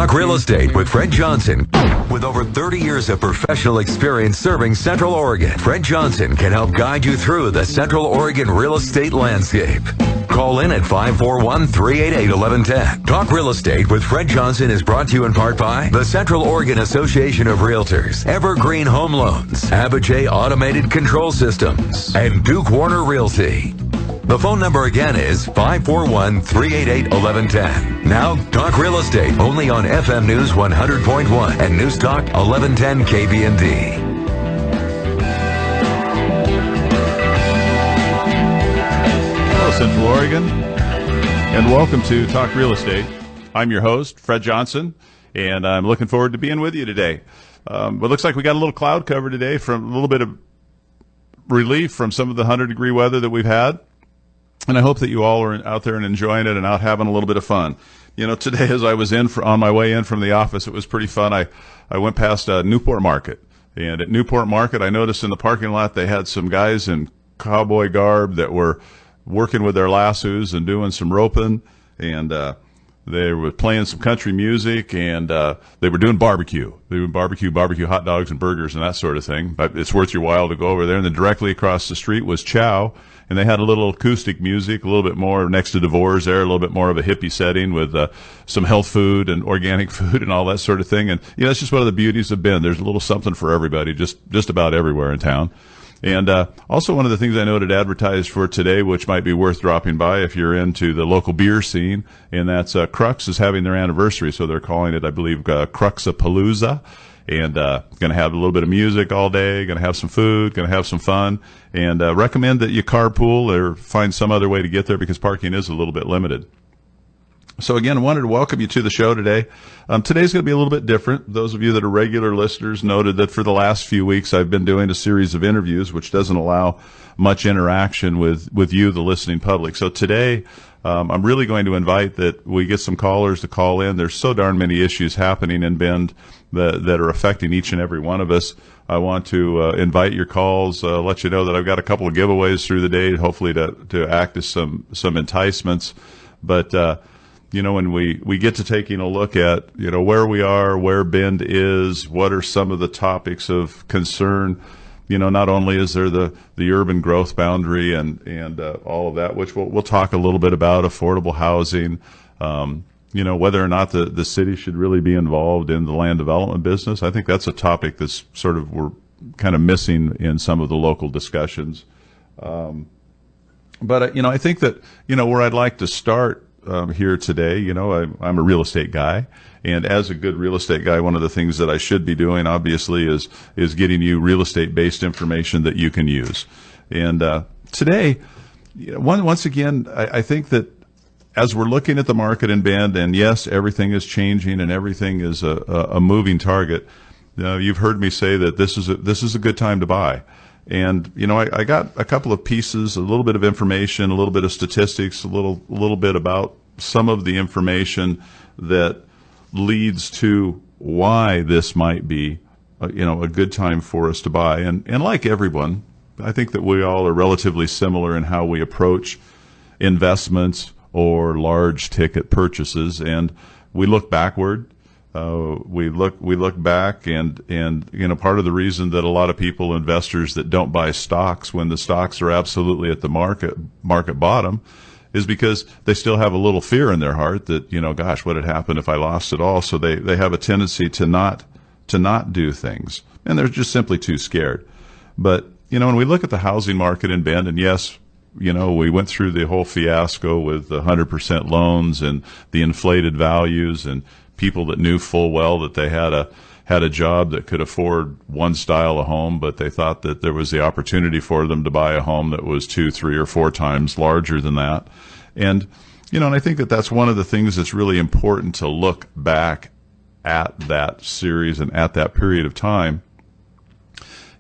Talk Real Estate with Fred Johnson. With over 30 years of professional experience serving Central Oregon, Fred Johnson can help guide you through the Central Oregon real estate landscape. Call in at 541-388-1110. Talk Real Estate with Fred Johnson is brought to you in part by the Central Oregon Association of Realtors, Evergreen Home Loans, Abijay Automated Control Systems, and Duke Warner Realty. The phone number again is 541-388-1110. Now, Talk Real Estate, only on FM News 100.1 and News Talk 1110 KBND. Hello, Central Oregon, and welcome to Talk Real Estate. I'm your host, Fred Johnson, and I'm looking forward to being with you today. It looks like we got a little cloud cover today, from a little bit of relief from some of the 100-degree weather that we've had. And I hope that you all are out there and enjoying it and out having a little bit of fun. You know, today as I was on my way in from the office, it was pretty fun. I went past Newport Market. And at Newport Market, I noticed in the parking lot they had some guys in cowboy garb that were working with their lassos and doing some roping. And they were playing some country music, and they were doing barbecue. They were barbecue hot dogs and burgers and that sort of thing. But it's worth your while to go over there. And then directly across the street was Chow. And they had a little acoustic music, a little bit more next to DeVore's there, a little bit more of a hippie setting with some health food and organic food and all that sort of thing. And, you know, that's just one of the beauties of Bend. There's a little something for everybody, just about everywhere in town. And also one of the things I noted advertised for today, which might be worth dropping by if you're into the local beer scene, and that's Crux is having their anniversary. So they're calling it, I believe, Cruxapalooza. And going to have a little bit of music all day, going to have some food, going to have some fun, and recommend that you carpool or find some other way to get there because parking is a little bit limited. So again, I wanted to welcome you to the show today. Today's going to be a little bit different. Those of you that are regular listeners noted that for the last few weeks I've been doing a series of interviews, which doesn't allow much interaction with you, the listening public. So today, I'm really going to invite that we get some callers to call in. There's so darn many issues happening in Bend that are affecting each and every one of us. I want to invite your calls, let you know that I've got a couple of giveaways through the day, hopefully to act as some enticements. But you know, when we get to taking a look at, you know, where we are, where Bend is, what are some of the topics of concern. You know, not only is there the urban growth boundary and all of that, which we'll talk a little bit about, affordable housing, you know, whether or not the city should really be involved in the land development business. I think that's a topic that's sort of we're kind of missing in some of the local discussions. But, you know, I think that, you know, where I'd like to start here today, you know, I'm a real estate guy. And as a good real estate guy, one of the things that I should be doing, obviously, is getting you real estate-based information that you can use. And today, you know, once again, I think that as we're looking at the market in Bend, and yes, everything is changing and everything is a moving target. You've heard me say that this is a good time to buy. And, you know, I got a couple of pieces, a little bit of information, a little bit of statistics, a little bit about some of the information that leads to why this might be, you know, a good time for us to buy. And like everyone, I think that we all are relatively similar in how we approach investments or large ticket purchases. And we look backward. We look back, and you know, part of the reason that a lot of people, investors that don't buy stocks when the stocks are absolutely at the market bottom, is because they still have a little fear in their heart that, you know, gosh, what had happened if I lost it all? So they have a tendency to not do things, and they're just simply too scared. But, you know, when we look at the housing market in Bend, and yes, you know, we went through the whole fiasco with the 100% loans and the inflated values and people that knew full well that they had a job that could afford one style of home, but they thought that there was the opportunity for them to buy a home that was 2, 3, or 4 times larger than that. And, you know, and I think that that's one of the things that's really important to look back at that series and at that period of time.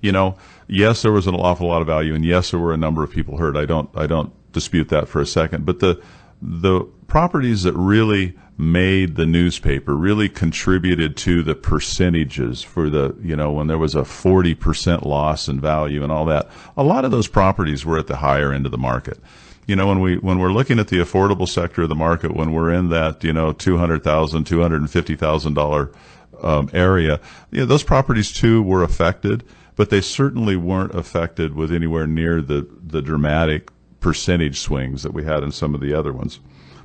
You know, yes, there was an awful lot of value, and yes, there were a number of people hurt. I don't dispute that for a second. But the properties that really made the newspaper, really contributed to the percentages for the, when there was a 40% loss in value and all that, a lot of those properties were at the higher end of the market. When we're looking at the affordable sector of the market, when we're in that, $200,000, $250,000 area, those properties too were affected, but they certainly weren't affected with anywhere near the dramatic percentage swings that we had in some of the other ones.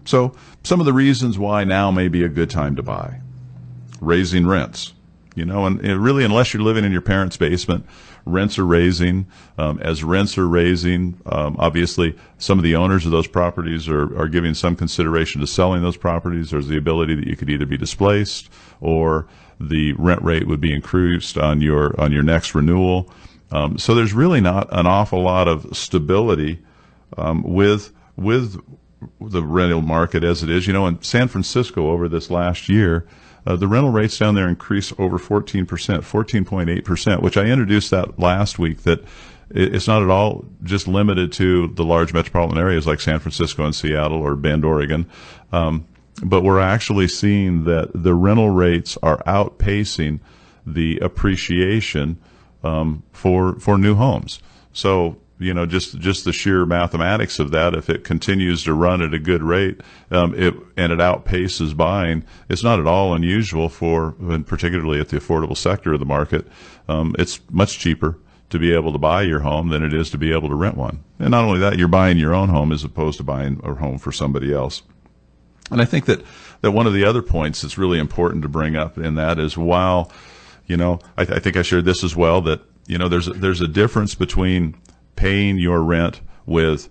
So some of the reasons why now may be a good time to buy. Raising rents. And really, unless you're living in your parents' basement, rents are raising. As rents are raising, obviously, some of the owners of those properties are giving some consideration to selling those properties. There's the ability that you could either be displaced or the rent rate would be increased on your next renewal. So there's really not an awful lot of stability with the rental market as it is. In San Francisco over this last year, the rental rates down there increased over 14%, 14.8%, which I introduced that last week, that it's not at all just limited to the large metropolitan areas like San Francisco and Seattle or Bend, Oregon. But we're actually seeing that the rental rates are outpacing the appreciation for new homes. So, just the sheer mathematics of that, if it continues to run at a good rate, and it outpaces buying, it's not at all unusual and particularly at the affordable sector of the market, it's much cheaper to be able to buy your home than it is to be able to rent one. And not only that, you're buying your own home as opposed to buying a home for somebody else. And I think that one of the other points that's really important to bring up in that is, while, I think I shared this as well, that, there's a difference between paying your rent with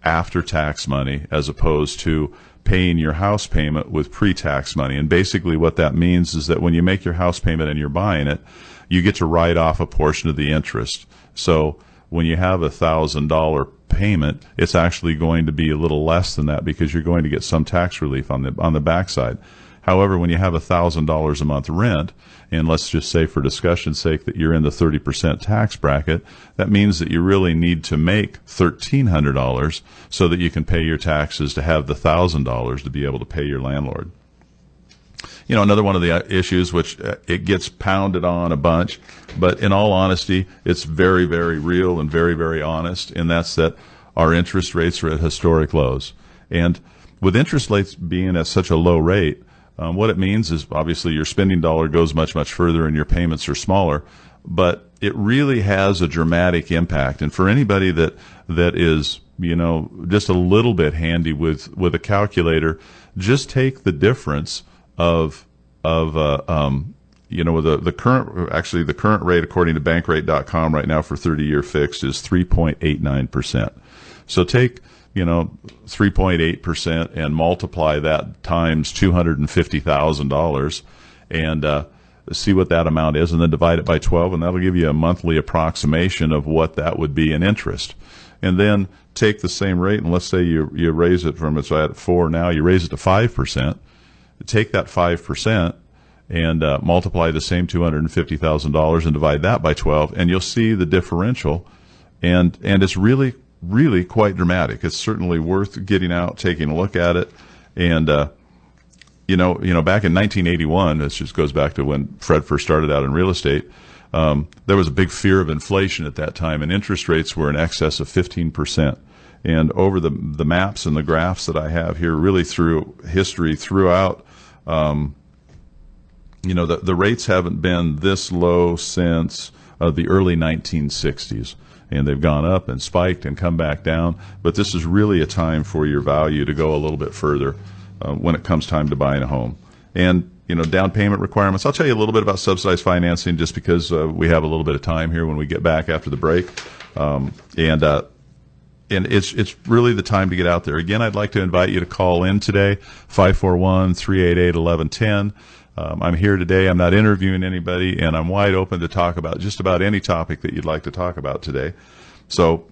after-tax money as opposed to paying your house payment with pre-tax money. And basically what that means is that when you make your house payment and you're buying it, you get to write off a portion of the interest. So when you have $1,000 payment, it's actually going to be a little less than that because you're going to get some tax relief on the backside. However, when you have $1,000 a month rent, and let's just say for discussion's sake that you're in the 30% tax bracket, that means that you really need to make $1,300 so that you can pay your taxes to have the $1,000 to be able to pay your landlord. Another one of the issues, which it gets pounded on a bunch, but in all honesty, it's very, very real and very, very honest, and that's that our interest rates are at historic lows. And with interest rates being at such a low rate, what it means is obviously your spending dollar goes much, much further and your payments are smaller, but it really has a dramatic impact. And for anybody that is, just a little bit handy with a calculator, just take the difference of the current rate according to bankrate.com right now for 30-year fixed is 3.89%. So take 3.8% and multiply that times $250,000 and see what that amount is, and then divide it by 12, and that'll give you a monthly approximation of what that would be in interest. And then take the same rate, and let's say you raise it from, it's at 4 now, you raise it to 5%. Take that 5% and multiply the same $250,000 and divide that by 12, and you'll see the differential, and it's really quite dramatic. It's certainly worth getting out, taking a look at it. And back in 1981, this just goes back to when Fred first started out in real estate, there was a big fear of inflation at that time, and interest rates were in excess of 15%. And over the maps and the graphs that I have here, really through history, throughout, the rates haven't been this low since the early 1960s. And they've gone up and spiked and come back down. But this is really a time for your value to go a little bit further when it comes time to buying a home. And, down payment requirements. I'll tell you a little bit about subsidized financing just because we have a little bit of time here when we get back after the break. And it's really the time to get out there. Again, I'd like to invite you to call in today, 541-388-1110. I'm here today. I'm not interviewing anybody, and I'm wide open to talk about just about any topic that you'd like to talk about today. So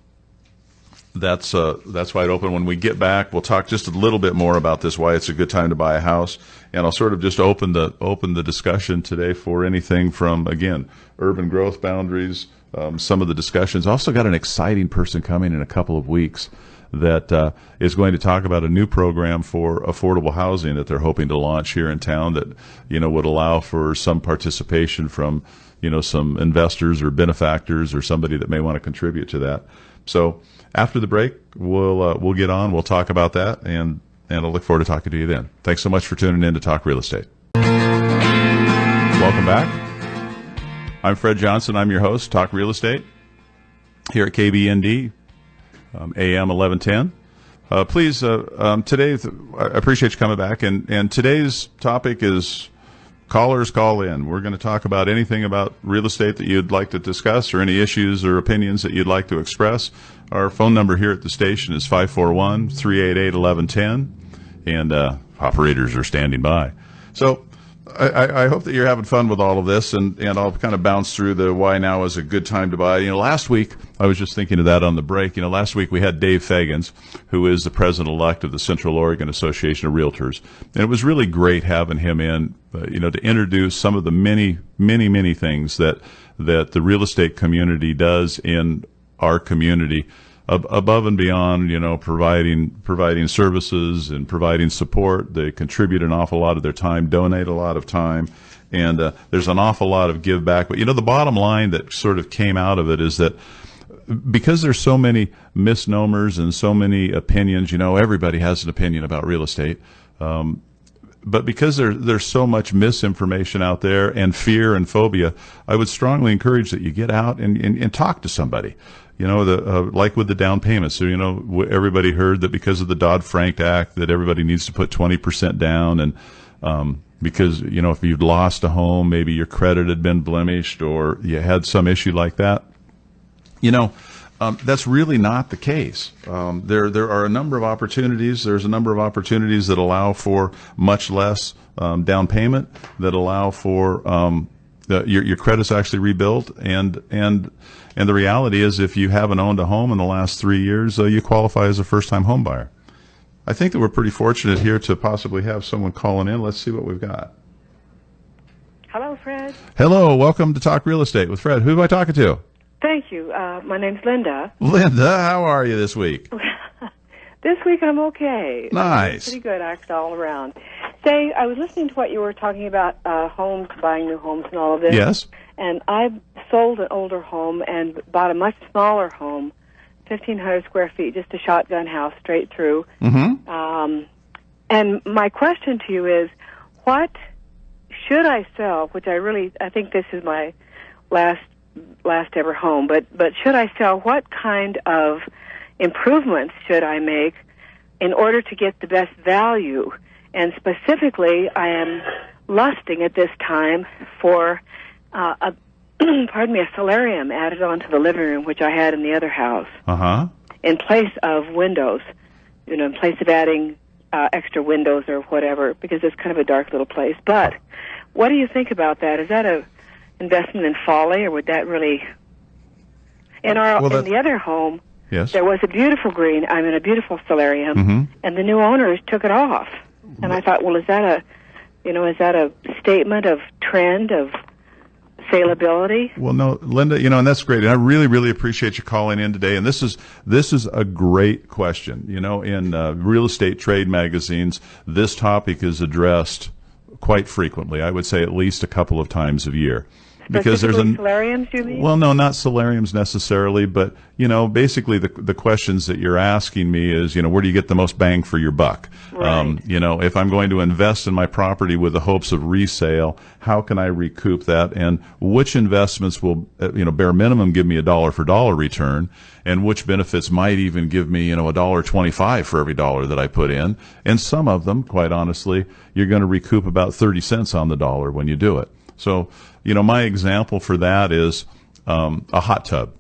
that's wide open. When we get back, we'll talk just a little bit more about this, why it's a good time to buy a house, and I'll sort of just open the discussion today for anything from, again, urban growth boundaries, some of the discussions. Also got an exciting person coming in a couple of weeks that is going to talk about a new program for affordable housing that they're hoping to launch here in town that, would allow for some participation from, some investors or benefactors or somebody that may want to contribute to that. So after the break, we'll get on. We'll talk about that, and I'll look forward to talking to you then. Thanks so much for tuning in to Talk Real Estate. Welcome back. I'm Fred Johnson. I'm your host, Talk Real Estate, here at KBND, AM 1110. Please, today, I appreciate you coming back, and today's topic is callers call in. We're going to talk about anything about real estate that you'd like to discuss or any issues or opinions that you'd like to express. Our phone number here at the station is 541-388-1110, and operators are standing by. So I hope that you're having fun with all of this, and I'll kind of bounce through the why now is a good time to buy. Last week, I was just thinking of that on the break. Last week we had Dave Fagans, who is the president-elect of the Central Oregon Association of Realtors. And it was really great having him in, to introduce some of the many, many, many things that the real estate community does in our community, above and beyond, providing services and providing support. They contribute an awful lot of their time, donate a lot of time, and there's an awful lot of give back. But, the bottom line that sort of came out of it is that because there's so many misnomers and so many opinions, everybody has an opinion about real estate. But because there's so much misinformation out there and fear and phobia, I would strongly encourage that you get out and talk to somebody. Like with the down payments. So, everybody heard that because of the Dodd-Frank Act that everybody needs to put 20% down. And because, if you'd lost a home, maybe your credit had been blemished or you had some issue like that, that's really not the case. There are a number of opportunities. There's a number of opportunities that allow for much less down payment, that allow for your credit's actually rebuilt, and the reality is, if you haven't owned a home in the last 3 years, you qualify as a first-time home buyer. I think that we're pretty fortunate here to possibly have someone calling in. Let's see what we've got. Hello, Fred. Hello, welcome to Talk Real Estate with Fred. Who am I talking to? Thank you. My name's Linda. Linda, how are you this week? This week I'm okay. Nice. Pretty good, actually, all around. Say, I was listening to what you were talking about, homes, buying new homes and all of this. Yes. And I sold an older home and bought a much smaller home, 1,500 square feet, just a shotgun house straight through. Mm-hmm. And my question to you is, what should I sell, which I think this is my last ever home, but should I sell, what kind of improvements should I make in order to get the best value? And specifically, I am lusting at this time for a solarium added onto the living room, which I had in the other house, in place of windows, in place of adding extra windows or whatever, because it's kind of a dark little place. But what do you think about that? Is that a investment in folly, or would that really... In the other home, yes, there was a beautiful a beautiful solarium, and the new owners took it off. And I thought, well, is that a statement of trend, of saleability? Well, no, Linda, and that's great. And I really, really appreciate you calling in today. And this is a great question. In real estate trade magazines, this topic is addressed quite frequently. I would say at least a couple of times a year. Because there's solariums, you mean? Well, no, not solariums necessarily, but basically the questions that you're asking me is, where do you get the most bang for your buck? Right. If I'm going to invest in my property with the hopes of resale, how can I recoup that? And which investments will, bare minimum give me a dollar for dollar return, and which benefits might even give me, $1.25 for every dollar that I put in. And some of them, quite honestly, you're going to recoup about 30 cents on the dollar when you do it. So, my example for that is a hot tub.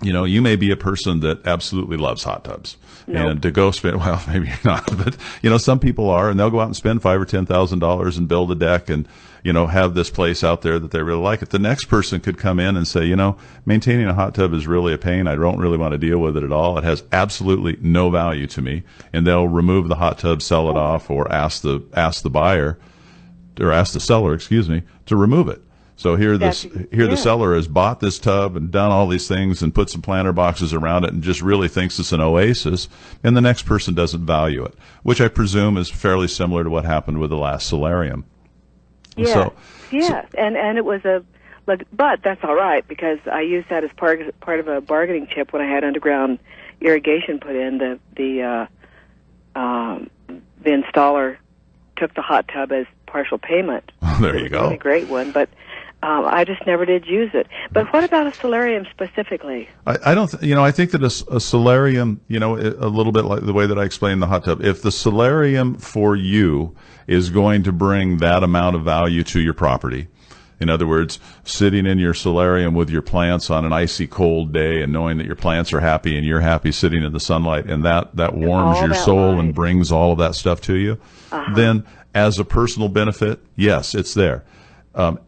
You may be a person that absolutely loves hot tubs. Nope. And to go spend, well, maybe you're not, but, some people are, and they'll go out and spend $5,000 or $10,000 and build a deck and, have this place out there that they really like it. The next person could come in and say, maintaining a hot tub is really a pain. I don't really want to deal with it at all. It has absolutely no value to me. And they'll remove the hot tub, sell it off, or ask the buyer, or ask the seller, to remove it. So here the Yeah. seller has bought this tub and done all these things and put some planter boxes around it and just really thinks it's an oasis, and the next person doesn't value it, which I presume is fairly similar to what happened with the last solarium. Yeah. And it was but that's all right, because I used that as part of a bargaining chip when I had underground irrigation put in. The installer took the hot tub as partial payment. There you go. It was a really great one, but I just never did use it. But what about a solarium specifically? I don't, I think that a solarium, a little bit like the way that I explained the hot tub, if the solarium for you is going to bring that amount of value to your property, in other words, sitting in your solarium with your plants on an icy cold day and knowing that your plants are happy and you're happy sitting in the sunlight, and that warms your soul and brings all of that stuff to you, then as a personal benefit, yes, it's there.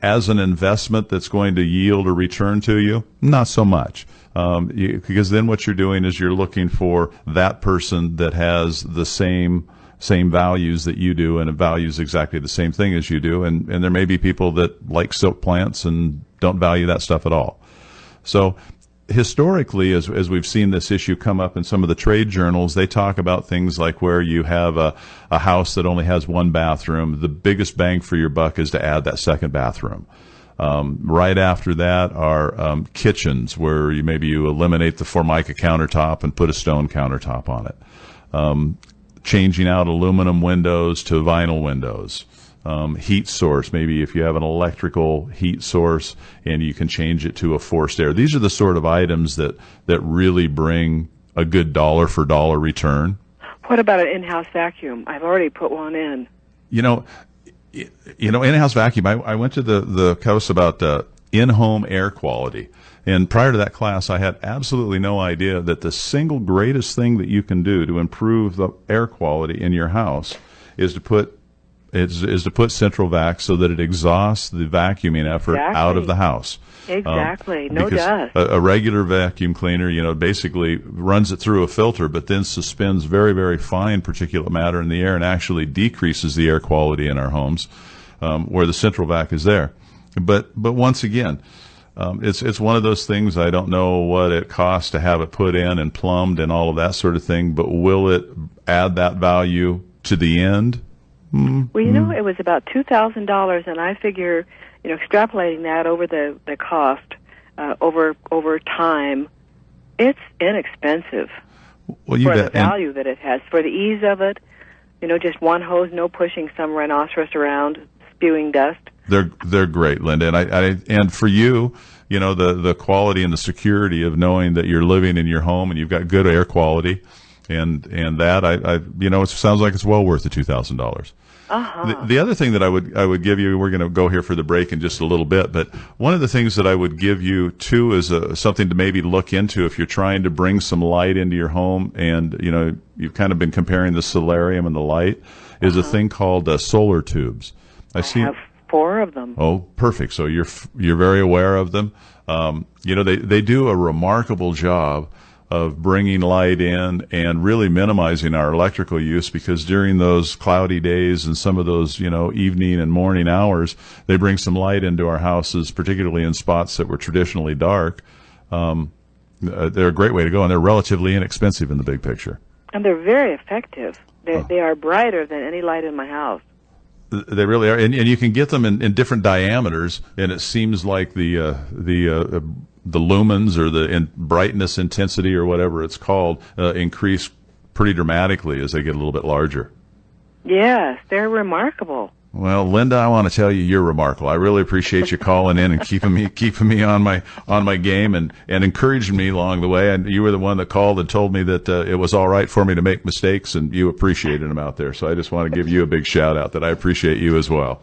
As an investment that's going to yield a return to you, not so much. Because then what you're doing is you're looking for that person that has the same values that you do and values exactly the same thing as you do. And there may be people that like silk plants and don't value that stuff at all. So historically, as we've seen this issue come up in some of the trade journals, they talk about things like where you have a house that only has one bathroom. The biggest bang for your buck is to add that second bathroom. Right after that are kitchens, where you eliminate the Formica countertop and put a stone countertop on it. Changing out aluminum windows to vinyl windows. Heat source, maybe if you have an electrical heat source and you can change it to a forced air. These are the sort of items that really bring a good dollar for dollar return. What about an in-house vacuum? I've already put one in. In-house vacuum, I went to the course about in-home air quality. And prior to that class, I had absolutely no idea that the single greatest thing that you can do to improve the air quality in your house is to put central vac so that it exhausts the vacuuming effort out of the house. Exactly. No dust. A regular vacuum cleaner, basically runs it through a filter, but then suspends very, very fine particulate matter in the air and actually decreases the air quality in our homes, where the central vac is there. But once again, it's one of those things. I don't know what it costs to have it put in and plumbed and all of that sort of thing, but will it add that value to the end? Well, it was about $2,000, and I figure, extrapolating that over the cost over time, it's inexpensive for the value that it has, for the ease of it. Just one hose, no pushing some rhinoceros around spewing dust. They're great, Linda, and for you, the quality and the security of knowing that you're living in your home and you've got good air quality, and that it sounds like it's well worth the $2,000. The other thing that I would give you, we're going to go here for the break in just a little bit, but one of the things that I would give you too is something to maybe look into if you're trying to bring some light into your home, and you've kind of been comparing the solarium and the light, is a thing called solar tubes. I have 4 of them. Oh, perfect. So you're very aware of them. They do a remarkable job of bringing light in and really minimizing our electrical use, because during those cloudy days and some of those, evening and morning hours, they bring some light into our houses, particularly in spots that were traditionally dark. They're a great way to go, and they're relatively inexpensive in the big picture. And they're very effective. They are brighter than any light in my house. They really are, and you can get them in different diameters, and it seems like the lumens or the brightness intensity or whatever it's called increase pretty dramatically as they get a little bit larger. Yes, they're remarkable. Well, Linda, I want to tell you, you're remarkable. I really appreciate you calling in and keeping me on my game and encouraging me along the way. And you were the one that called and told me that it was all right for me to make mistakes, and you appreciated them out there. So I just want to give you a big shout out that I appreciate you as well.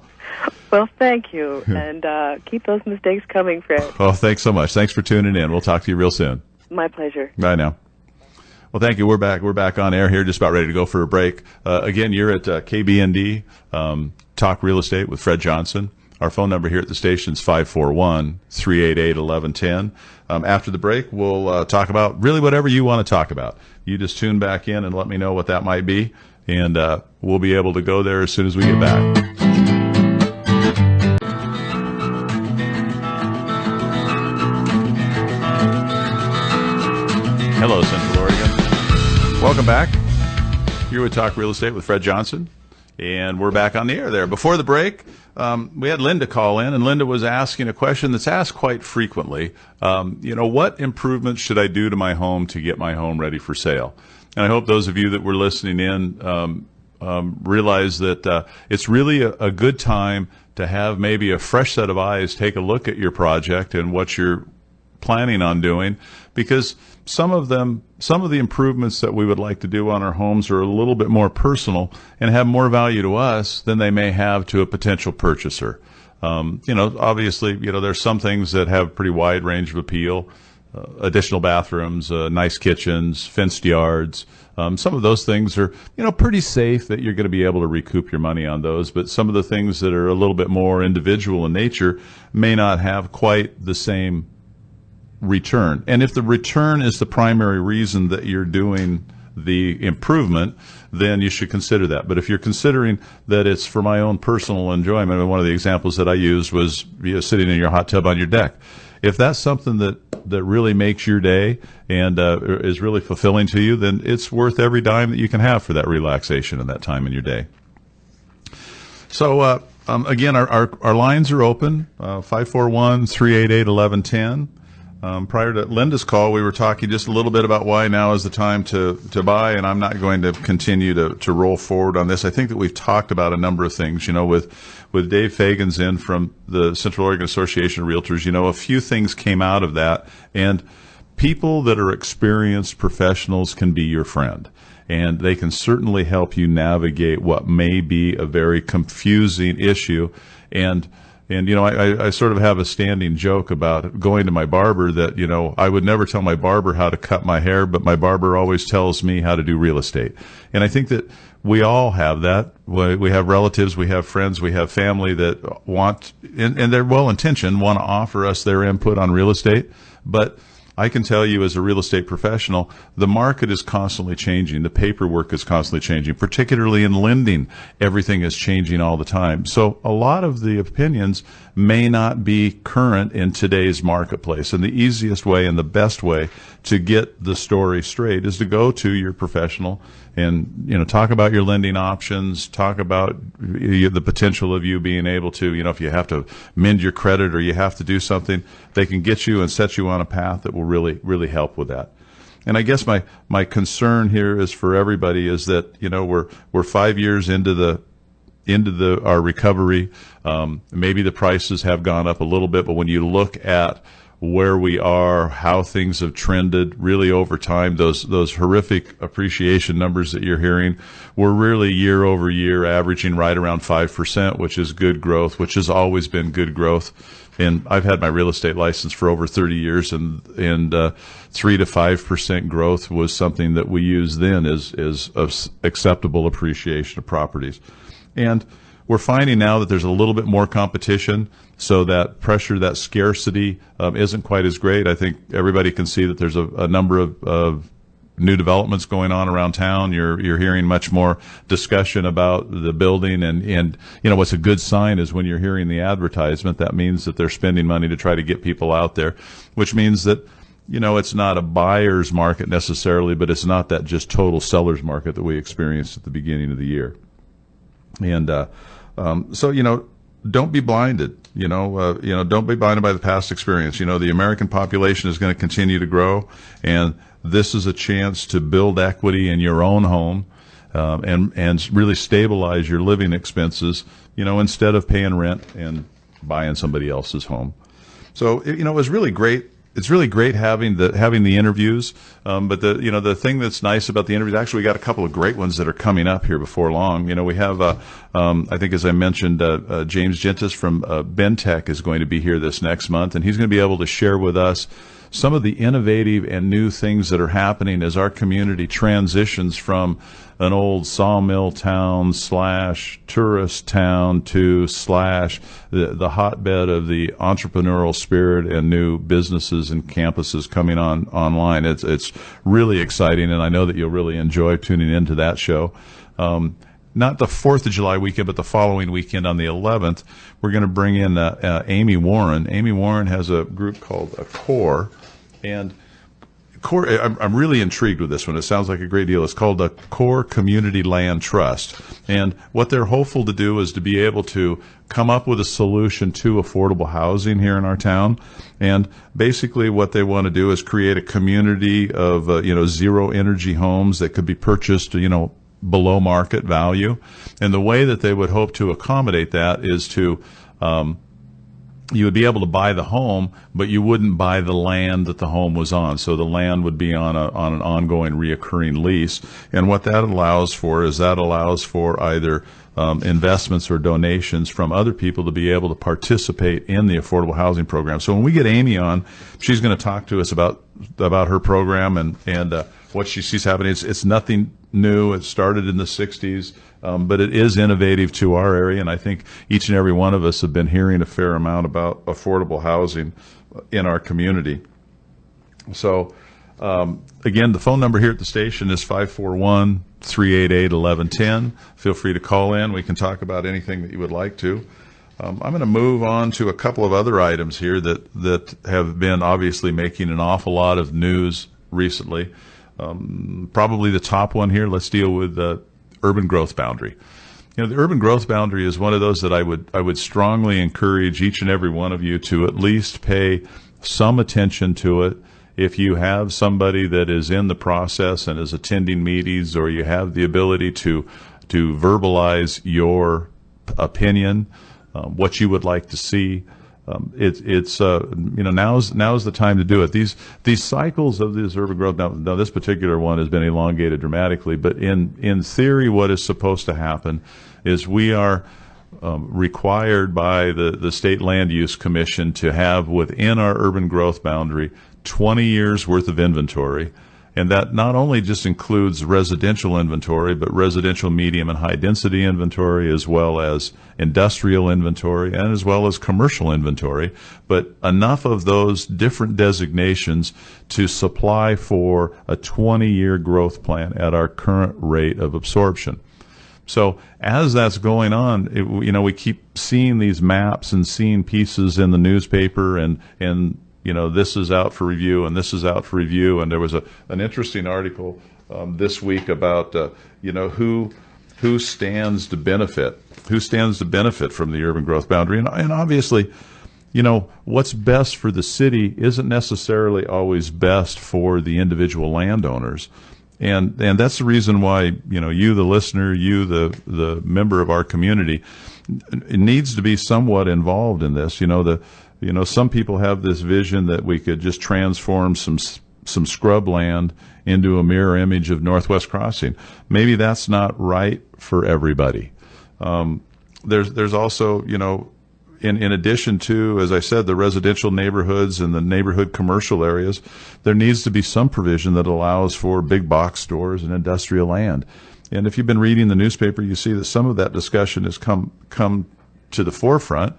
Well, thank you, and keep those mistakes coming, Fred. Oh, thanks so much. Thanks for tuning in. We'll talk to you real soon. My pleasure. Bye now. Well, thank you. We're back on air here, just about ready to go for a break. Again, you're at KBND, Talk Real Estate with Fred Johnson. Our phone number here at the station is 541-388-1110. After the break, we'll talk about really whatever you want to talk about. You just tune back in and let me know what that might be, and we'll be able to go there as soon as we get back. Welcome back. Here we talk real estate with Fred Johnson, and we're back on the air there. Before the break, we had Linda call in, and Linda was asking a question that's asked quite frequently. What improvements should I do to my home to get my home ready for sale? And I hope those of you that were listening in realize that it's really a good time to have maybe a fresh set of eyes take a look at your project and what you're planning on doing, because some of the improvements that we would like to do on our homes are a little bit more personal and have more value to us than they may have to a potential purchaser. Obviously, there's some things that have pretty wide range of appeal, additional bathrooms, nice kitchens, fenced yards. Some of those things are, pretty safe that you're going to be able to recoup your money on those. But some of the things that are a little bit more individual in nature may not have quite the same return. And if the return is the primary reason that you're doing the improvement, then you should consider that. But if you're considering that it's for my own personal enjoyment, and one of the examples that I used was sitting in your hot tub on your deck. If that's something that really makes your day and is really fulfilling to you, then it's worth every dime that you can have for that relaxation and that time in your day. So again, our lines are open, 541-388-1110. Prior to Linda's call, we were talking just a little bit about why now is the time to buy, and I'm not going to continue to roll forward on this. I think that we've talked about a number of things, with Dave Fagan's in from the Central Oregon Association of Realtors, a few things came out of that, and people that are experienced professionals can be your friend, and they can certainly help you navigate what may be a very confusing issue. And I sort of have a standing joke about going to my barber that, I would never tell my barber how to cut my hair, but my barber always tells me how to do real estate. And I think that we all have that. We have relatives, we have friends, we have family that want, and they're well-intentioned, want to offer us their input on real estate. But I can tell you as a real estate professional, the market is constantly changing. The paperwork is constantly changing, particularly in lending. Everything is changing all the time. So a lot of the opinions may not be current in today's marketplace. And the easiest way and the best way to get the story straight is to go to your professional and, talk about your lending options, talk about the potential of you being able to, if you have to mend your credit or you have to do something, they can get you and set you on a path that will really, really help with that. And I guess my concern here is for everybody is that, we're 5 years into our recovery. Maybe the prices have gone up a little bit, but when you look at where we are, how things have trended really over time, those horrific appreciation numbers that you're hearing, we're really year over year averaging right around 5%, which is good growth, which has always been good growth. And I've had my real estate license for over 30 years, and 3 to 5% growth was something that we used then as acceptable appreciation of properties. And we're finding now that there's a little bit more competition, so that pressure, that scarcity isn't quite as great. I think everybody can see that there's a number of new developments going on around town. You're hearing much more discussion about the building, and what's a good sign is when you're hearing the advertisement, that means that they're spending money to try to get people out there, which means that it's not a buyer's market necessarily, but it's not that just total seller's market that we experienced at the beginning of the year. And so don't be blinded. Don't be blinded by the past experience. The American population is going to continue to grow, and this is a chance to build equity in your own home, and really stabilize your living expenses, instead of paying rent and buying somebody else's home. So, it was really great. It's really great having the interviews, but the thing that's nice about the interviews, actually we got a couple of great ones that are coming up here before long. We have I think, as I mentioned, James Gentis from Bentech is going to be here this next month, and he's going to be able to share with us some of the innovative and new things that are happening as our community transitions from an old sawmill town / tourist town to / the hotbed of the entrepreneurial spirit and new businesses and campuses coming online. It's really exciting, and I know that you'll really enjoy tuning into that show. Not the 4th of July weekend, but the following weekend on the 11th, we're going to bring in Amy Warren. Amy Warren has a group called Core, and Core, I'm really intrigued with this one. It sounds like a great deal. It's called the Core Community Land Trust. And what they're hopeful to do is to be able to come up with a solution to affordable housing here in our town. And basically what they want to do is create a community of, zero energy homes that could be purchased, below market value. And the way that they would hope to accommodate that is to, you would be able to buy the home, but you wouldn't buy the land that the home was on. So the land would be on an ongoing reoccurring lease. And what that allows for is either investments or donations from other people to be able to participate in the affordable housing program. So when we get Amy on, she's going to talk to us about her program and what she sees happening. It's nothing new. It started in the 60s. But it is innovative to our area, and I think each and every one of us have been hearing a fair amount about affordable housing in our community. So, again, the phone number here at the station is 541-388-1110. Feel free to call in. We can talk about anything that you would like to. I'm going to move on to a couple of other items here that have been obviously making an awful lot of news recently. Probably the top one here, let's deal with urban growth boundary. The urban growth boundary is one of those that I would strongly encourage each and every one of you to at least pay some attention to it. If you have somebody that is in the process and is attending meetings, or you have the ability to verbalize your opinion, what you would like to see, now's the time to do it. These cycles of this urban growth, now this particular one has been elongated dramatically, but in theory, what is supposed to happen is we are required by the State Land Use Commission to have within our urban growth boundary 20 years worth of inventory. And that not only just includes residential inventory, but residential medium and high density inventory, as well as industrial inventory, and as well as commercial inventory, but enough of those different designations to supply for a 20-year growth plan at our current rate of absorption. So as that's going on, we keep seeing these maps and seeing pieces in the newspaper, and this is out for review, and this is out for review. And there was an interesting article this week about who stands to benefit from the urban growth boundary, and obviously, what's best for the city isn't necessarily always best for the individual landowners. And that's the reason why, you, the listener, you, the member of our community, it needs to be somewhat involved in this. Some people have this vision that we could just transform some scrub land into a mirror image of Northwest Crossing. Maybe that's not right for everybody. There's also, in addition to, as I said, the residential neighborhoods and the neighborhood commercial areas, there needs to be some provision that allows for big box stores and industrial land. And if you've been reading the newspaper, you see that some of that discussion has come to the forefront.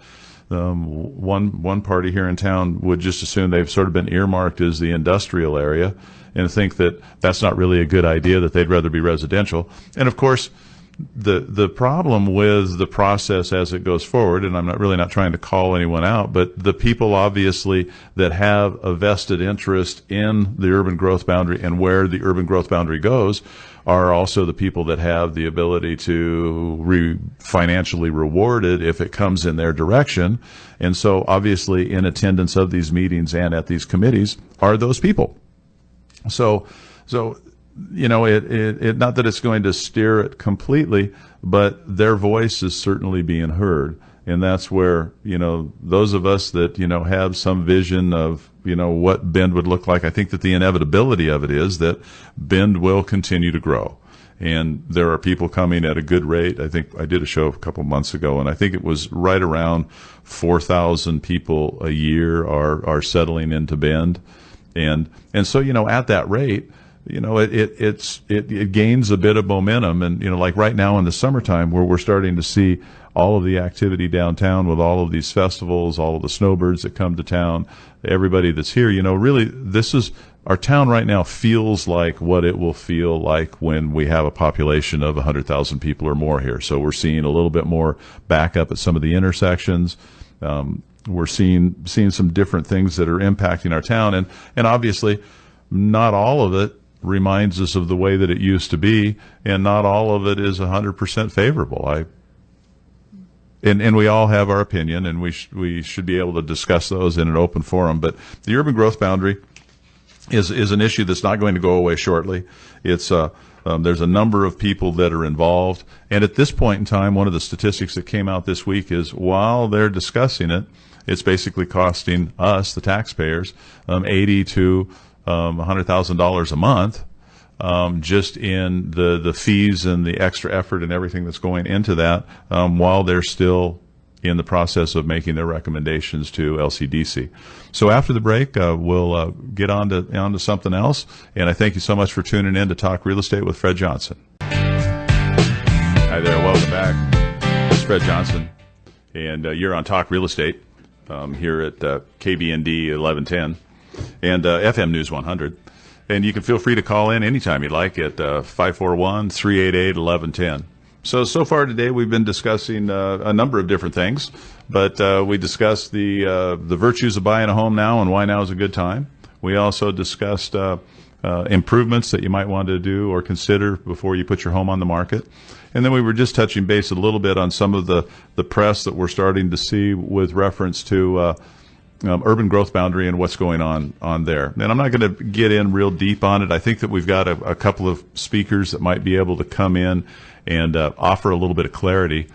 One party here in town would just assume they've sort of been earmarked as the industrial area and think that that's not really a good idea, that they'd rather be residential. And of course, the problem with the process as it goes forward, and I'm not trying to call anyone out, but the people obviously that have a vested interest in the urban growth boundary and where the urban growth boundary goes are also the people that have the ability to financially reward it if it comes in their direction. And so obviously in attendance of these meetings and at these committees are those people. So it not that it's going to steer it completely, but their voice is certainly being heard. And that's where, those of us that, have some vision of, what Bend would look like, I think that the inevitability of it is that Bend will continue to grow. And there are people coming at a good rate. I think I did a show a couple months ago, and I think it was right around 4,000 people a year are settling into Bend. And so, at that rate, it gains a bit of momentum. And, like right now in the summertime, where we're starting to see all of the activity downtown with all of these festivals, all of the snowbirds that come to town, everybody that's here, really our town right now feels like what it will feel like when we have a population of 100,000 people or more here. So we're seeing a little bit more backup at some of the intersections. We're seeing some different things that are impacting our town. And obviously, not all of it reminds us of the way that it used to be, and not all of it is 100% favorable. And we all have our opinion, and we should be able to discuss those in an open forum. But the urban growth boundary is an issue that's not going to go away shortly. It's there's a number of people that are involved, and at this point in time, one of the statistics that came out this week is while they're discussing it, it's basically costing us, the taxpayers, $80,000 to $100,000 a month, just in the fees and the extra effort and everything that's going into that, while they're still in the process of making their recommendations to LCDC. So after the break, we'll get on to something else. And I thank you so much for tuning in to Talk Real Estate with Fred Johnson. Hi there, welcome back. It's Fred Johnson, and you're on Talk Real Estate here at KBND 1110 and FM News 100. And you can feel free to call in anytime you'd like at 541-388-1110. So far today we've been discussing a number of different things, but we discussed the virtues of buying a home now and why now is a good time. We also discussed improvements that you might want to do or consider before you put your home on the market. And then we were just touching base a little bit on some of the press that we're starting to see with reference to urban growth boundary and what's going on there. And I'm not going to get in real deep on it. I think that we've got a couple of speakers that might be able to come in and offer a little bit of clarity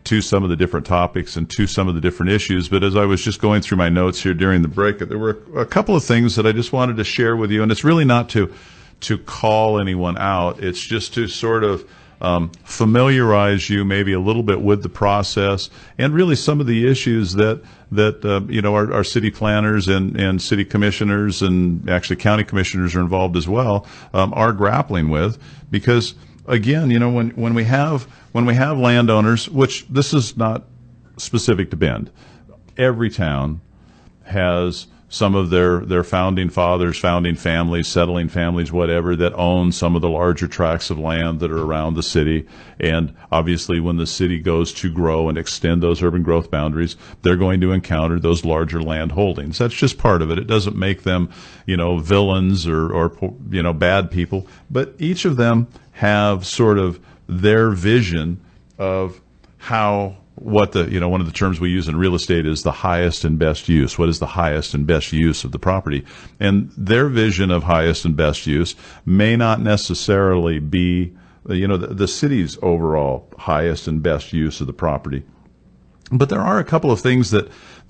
to some of the different topics and to some of the different issues. But as I was just going through my notes here during the break, there were a couple of things that I just wanted to share with you. And it's really not to call anyone out. It's just to sort of familiarize you maybe a little bit with the process and really some of the issues that our city planners and city commissioners and actually county commissioners are involved as well, are grappling with. Because again, when we have landowners, which this is not specific to Bend, every town has some of their founding fathers, founding families, settling families, whatever, that own some of the larger tracts of land that are around the city. And obviously when the city goes to grow and extend those urban growth boundaries, they're going to encounter those larger land holdings. That's just part of it. It doesn't make them, villains or bad people, but each of them have sort of their vision of what one of the terms we use in real estate is the highest and best use. What is the highest and best use of the property? And their vision of highest and best use may not necessarily be, the city's overall highest and best use of the property. But there are a couple of things that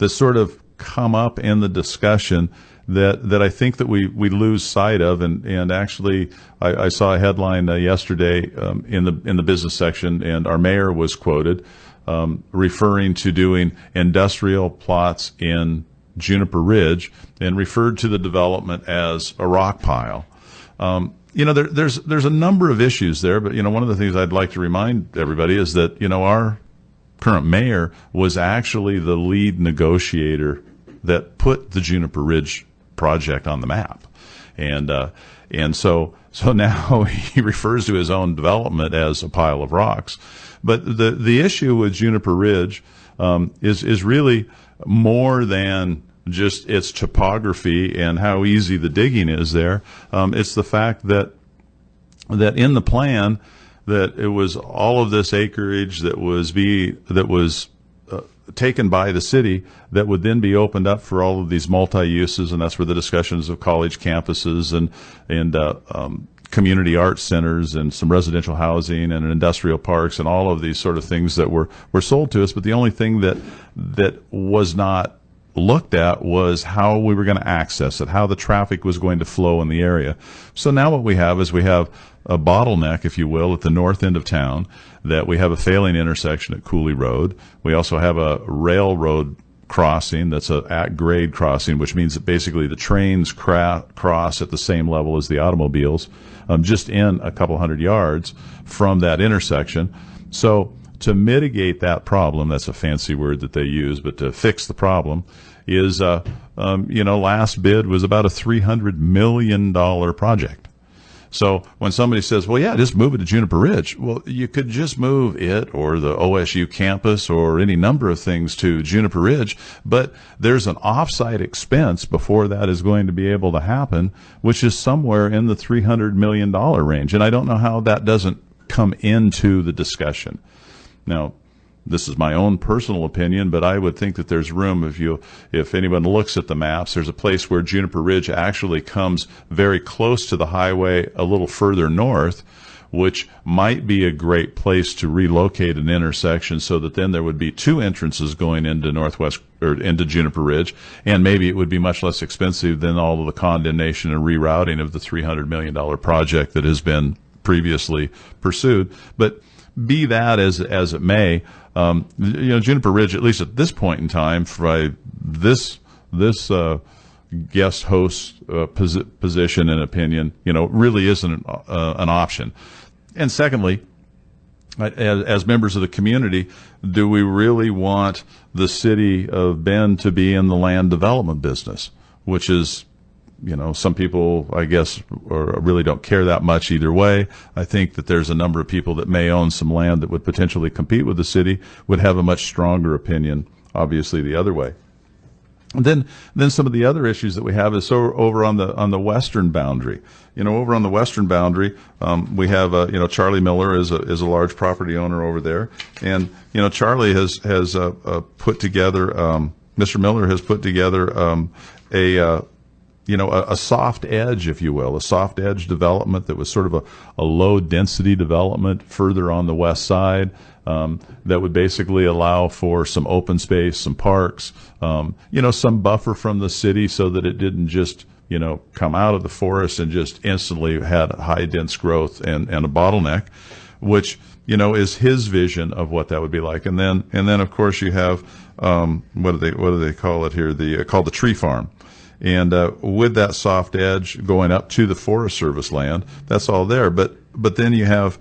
sort of come up in the discussion that I think that we lose sight of, and actually I saw a headline yesterday in the business section, and our mayor was quoted referring to doing industrial plots in Juniper Ridge and referred to the development as a rock pile. There's a number of issues there, but one of the things I'd like to remind everybody is that our current mayor was actually the lead negotiator that put the Juniper Ridge project on the map, and so now he refers to his own development as a pile of rocks. But the issue with Juniper Ridge is really more than just its topography and how easy the digging is there. It's the fact that in the plan that it was all of this acreage that was taken by the city that would then be opened up for all of these multi-uses, and that's where the discussions of college campuses and community arts centers and some residential housing and industrial parks and all of these sort of things that were sold to us. But the only thing that was not looked at was how we were going to access it, how the traffic was going to flow in the area. So now what we have is a bottleneck, if you will, at the north end of town, that we have a failing intersection at Cooley Road. We also have a railroad crossing that's a at-grade crossing, which means that basically the trains cross at the same level as the automobiles, just in a couple hundred yards from that intersection. So to mitigate that problem, that's a fancy word that they use, but to fix the problem is, last bid was about a $300 million project. So when somebody says, well, yeah, just move it to Juniper Ridge. Well, you could just move it or the OSU campus or any number of things to Juniper Ridge, but there's an offsite expense before that is going to be able to happen, which is somewhere in the $300 million range. And I don't know how that doesn't come into the discussion. Now, this is my own personal opinion, but I would think that there's room if anyone looks at the maps, there's a place where Juniper Ridge actually comes very close to the highway a little further north, which might be a great place to relocate an intersection so that then there would be two entrances going into Northwest or into Juniper Ridge, and maybe it would be much less expensive than all of the condemnation and rerouting of the $300 million project that has been previously pursued. But be that as it may, Juniper Ridge, at least at this point in time, for this guest host position and opinion, really isn't an option. And secondly, as members of the community, do we really want the city of Bend to be in the land development business, which is, some people, I guess, really don't care that much either way. I think that there's a number of people that may own some land that would potentially compete with the city, would have a much stronger opinion, obviously, the other way. And then some of the other issues that we have is over on the western boundary. Over on the western boundary, we have Charlie Miller is a large property owner over there, and Charlie has put together Mr. Miller has put together a soft edge, if you will, a soft edge development that was sort of a low density development further on the west side, that would basically allow for some open space, some parks, some buffer from the city so that it didn't just, come out of the forest and just instantly had high dense growth and a bottleneck, which, is his vision of what that would be like. And then of course you have, what do they call it here? Called the tree farm. And with that soft edge going up to the Forest Service land, that's all there. But then you have,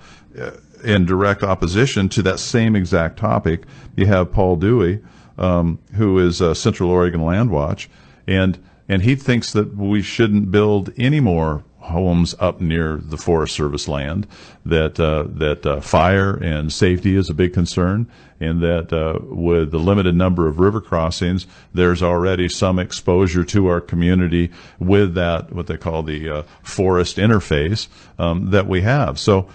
in direct opposition to that same exact topic, you have Paul Dewey, who is Central Oregon Land Watch, and he thinks that we shouldn't build any more homes up near the Forest Service land, that fire and safety is a big concern, and that with the limited number of river crossings, there's already some exposure to our community with that, what they call the forest interface that we have. So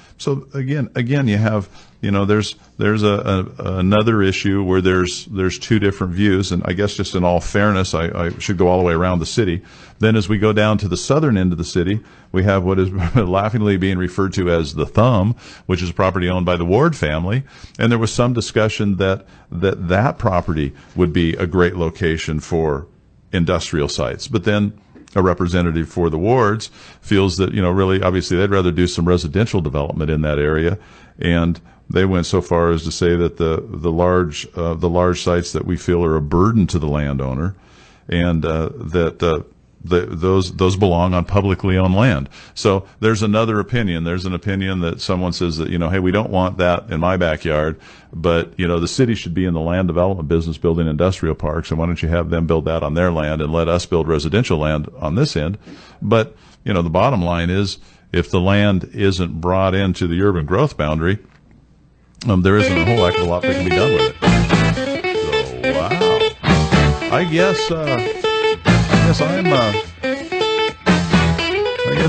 again, you have, there's another issue where there's two different views, and I guess just in all fairness, I should go all the way around the city. Then as we go down to the southern end of the city, we have what is laughingly being referred to as the Thumb, which is a property owned by the Ward family, and there was some discussion that property would be a great location for industrial sites. But then a representative for the Wards feels that, really, obviously, they'd rather do some residential development in that area, and they went so far as to say that the large sites that we feel are a burden to the landowner, and those belong on publicly owned land. So there's another opinion. There's an opinion that someone says that, hey, we don't want that in my backyard, but, the city should be in the land development business building industrial parks, and why don't you have them build that on their land and let us build residential land on this end? But, the bottom line is, if the land isn't brought into the urban growth boundary, there isn't a whole heck of a lot that can be done with it. So, wow. I guess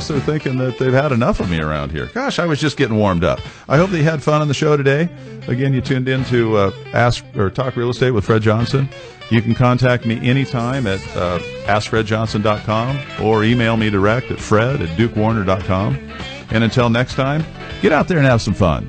they're thinking that they've had enough of me around here. Gosh, I was just getting warmed up. I hope that you had fun on the show today. Again, you tuned in to Ask or Talk Real Estate with Fred Johnson. You can contact me anytime at askfredjohnson.com or email me direct at fred@dukewarner.com. And until next time, get out there and have some fun.